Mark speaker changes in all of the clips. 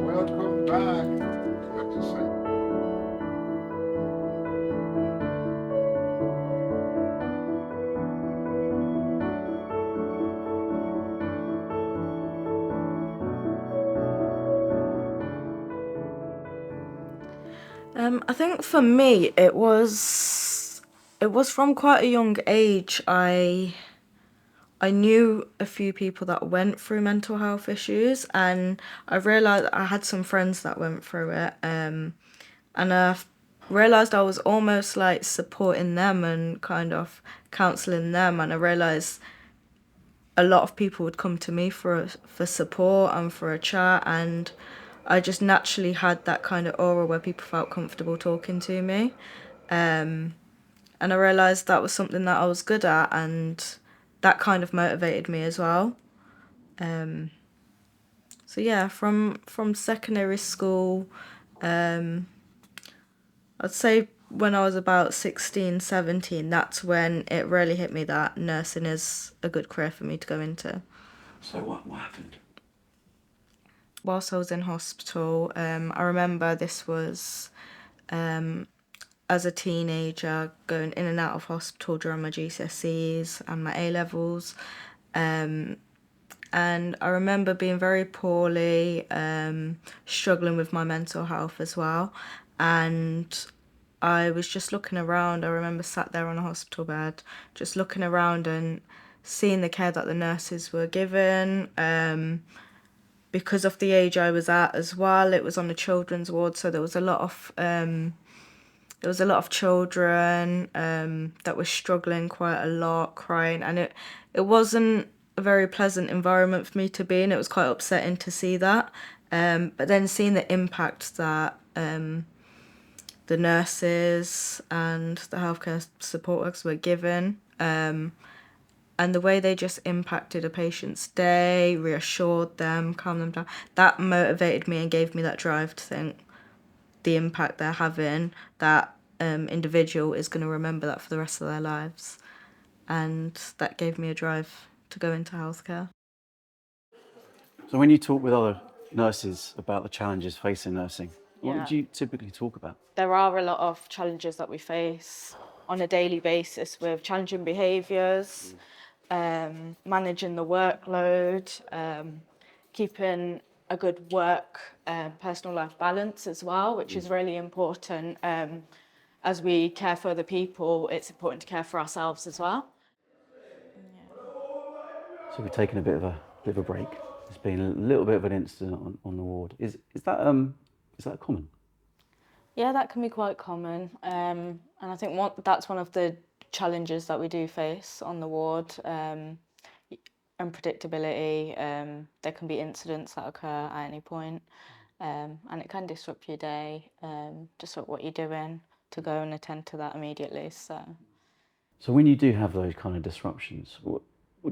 Speaker 1: Welcome back to Sonya.
Speaker 2: I think for me it was from quite a young age. I knew a few people that went through mental health issues, and I realised I had some friends that went through it, and I realised I was almost like supporting them and kind of counselling them, and I realised a lot of people would come to me for support and for a chat, and I just naturally had that kind of aura where people felt comfortable talking to me. And I realised that was something that I was good at, and that kind of motivated me as well. So yeah, from secondary school, I'd say when I was about 16, 17, that's when it really hit me that nursing is a good career for me to go into.
Speaker 3: So what happened?
Speaker 2: Whilst I was in hospital, I remember this was as a teenager going in and out of hospital during my GCSEs and my A levels. And I remember being very poorly, struggling with my mental health as well. And I was just looking around. I remember sat there on a hospital bed, just looking around and seeing the care that the nurses were given. Because of the age I was at as well, it was on a children's ward, so there was a lot of children that were struggling quite a lot, crying, and it wasn't a very pleasant environment for me to be in. It was quite upsetting to see that, but then seeing the impact that the nurses and the healthcare support workers were given, and the way they just impacted a patient's day, reassured them, calmed them down, that motivated me and gave me that drive to think the impact they're having, that individual is going to remember that for the rest of their lives. And that gave me a drive to go into healthcare.
Speaker 3: So when you talk with other nurses about the challenges facing nursing, what do you typically talk about?
Speaker 2: There are a lot of challenges that we face on a daily basis with challenging behaviours, managing the workload, keeping a good work personal life balance as well, which is really important. As we care for other people, it's important to care for ourselves as well.
Speaker 3: So we've taken a bit of a break. There's been a little bit of an incident on the ward. Is that common?
Speaker 2: Yeah, that can be quite common. And I think that's one of the challenges that we do face on the ward. Unpredictability. There can be incidents that occur at any point, and it can disrupt your day, disrupt what you're doing to go and attend to that immediately.
Speaker 3: So when you do have those kind of disruptions, what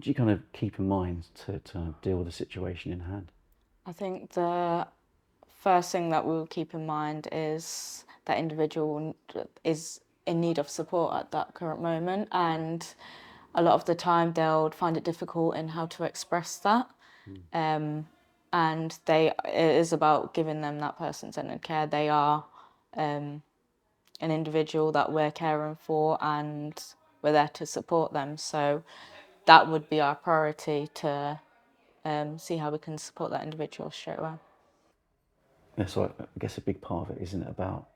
Speaker 3: do you kind of keep in mind to deal with the situation in hand?
Speaker 2: I think the first thing that we'll keep in mind is that individual is in need of support at that current moment, and a lot of the time they'll find it difficult in how to express that. And it is about giving them that person-centered care. They are an individual that we're caring for, and we're there to support them. So that would be our priority, to see how we can support that individual straight away.
Speaker 3: Yeah, so I guess a big part of it, isn't it, about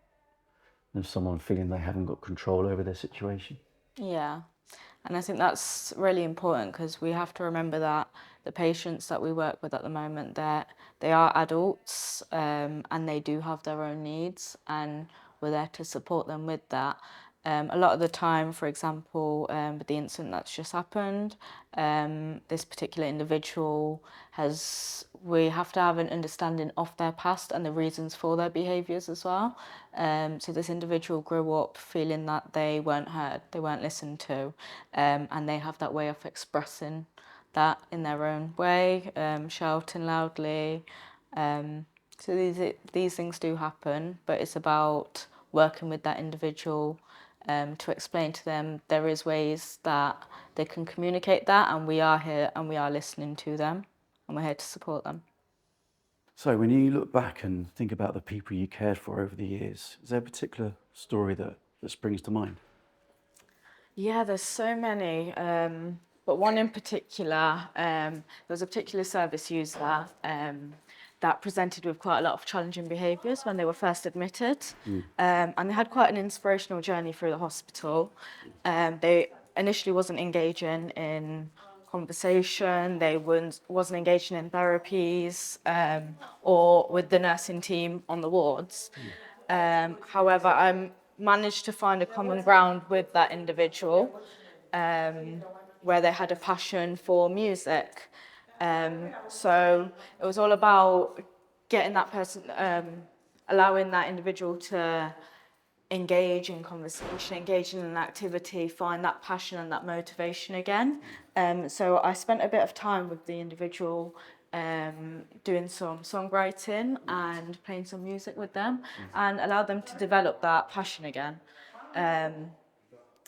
Speaker 3: someone feeling they haven't got control over their situation?
Speaker 2: Yeah, and I think that's really important, because we have to remember that the patients that we work with at the moment, they are adults, and they do have their own needs, and we're there to support them with that. A lot of the time, for example, with the incident that's just happened, this particular individual we have to have an understanding of their past and the reasons for their behaviours as well. So this individual grew up feeling that they weren't heard, they weren't listened to, and they have that way of expressing that in their own way, shouting loudly, So these things do happen, but it's about working with that individual to explain to them there is ways that they can communicate that, and we are here and we are listening to them, and we're here to support them.
Speaker 3: So when you look back and think about the people you cared for over the years, is there a particular story that springs to mind?
Speaker 2: Yeah, there's so many, but one in particular, there was a particular service user that presented with quite a lot of challenging behaviours when they were first admitted, and they had quite an inspirational journey through the hospital. They initially wasn't engaging in conversation, they wasn't engaging in therapies or with the nursing team on the wards. However, I managed to find a common ground with that individual where they had a passion for music. So it was all about getting that person, allowing that individual to engage in conversation, engage in an activity, find that passion and that motivation again. So I spent a bit of time with the individual doing some songwriting and playing some music with them and allowed them to develop that passion again.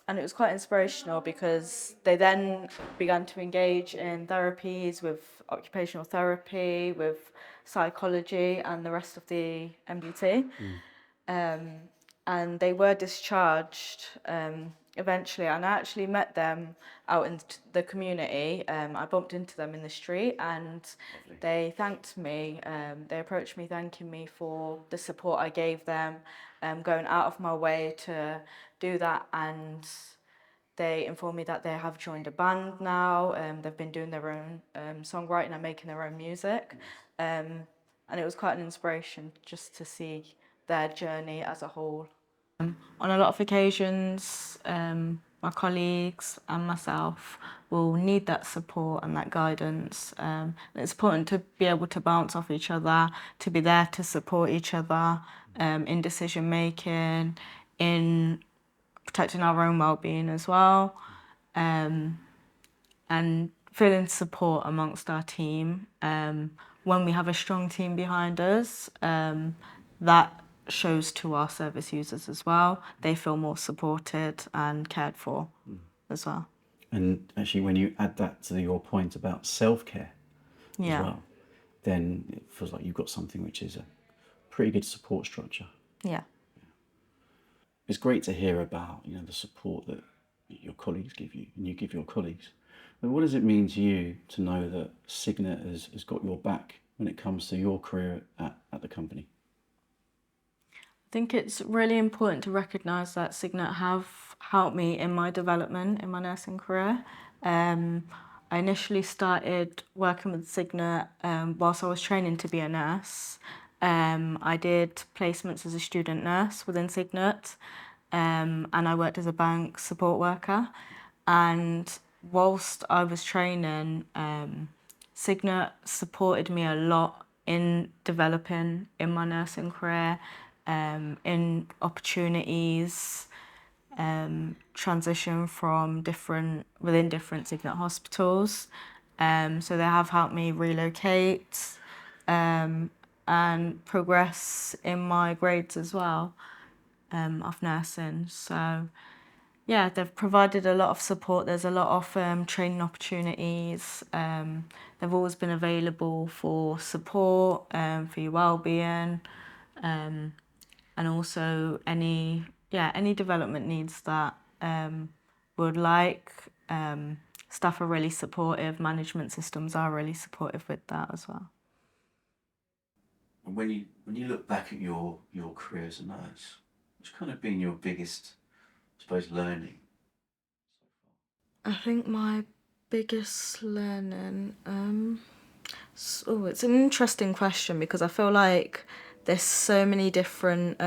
Speaker 2: And it was quite inspirational because they then began to engage in therapies with occupational therapy, with psychology and the rest of the MDT. And they were discharged eventually, and I actually met them out in the community. I bumped into them in the street and they thanked me. They approached me thanking me for the support I gave them, going out of my way to do that, and they informed me that they have joined a band now. They've been doing their own songwriting and making their own music. And it was quite an inspiration just to see their journey as a whole. On a lot of occasions, my colleagues and myself will need that support and that guidance. It's important to be able to bounce off each other, to be there to support each other in decision making, in protecting our own well-being as well, and feeling support amongst our team. When we have a strong team behind us, that shows to our service users as well. They feel more supported and cared for as well.
Speaker 3: And actually, when you add that to your point about self-care as well, then it feels like you've got something which is a pretty good support structure.
Speaker 2: Yeah.
Speaker 3: It's great to hear about, the support that your colleagues give you and you give your colleagues. But what does it mean to you to know that Cygnet has got your back when it comes to your career at the company?
Speaker 2: I think it's really important to recognise that Cygnet have helped me in my development in my nursing career. I initially started working with Cygnet whilst I was training to be a nurse. I did placements as a student nurse within Cygnet, and I worked as a bank support worker. And whilst I was training, Cygnet supported me a lot in developing in my nursing career, in opportunities, transition from within different Cygnet hospitals. So they have helped me relocate and progress in my grades as well of nursing. So yeah, they've provided a lot of support. There's a lot of training opportunities. They've always been available for support, for your well-being, and also any development needs that would like. Staff are really supportive. Management systems are really supportive with that as well.
Speaker 3: And when you look back at your career as a nurse, what's kind of been your biggest, I suppose, learning?
Speaker 2: I think my biggest learning, it's an interesting question because I feel like there's so many different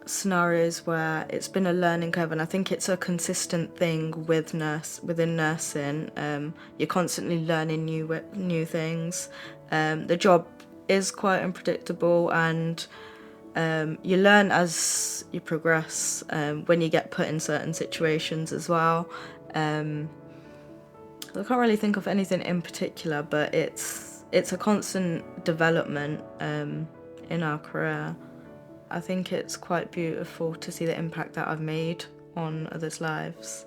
Speaker 2: scenarios where it's been a learning curve, and I think it's a consistent thing within nursing. You're constantly learning new things. The job is quite unpredictable, and you learn as you progress when you get put in certain situations as well. I can't really think of anything in particular, but it's it's a constant development in our career. I think it's quite beautiful to see the impact that I've made on others' lives.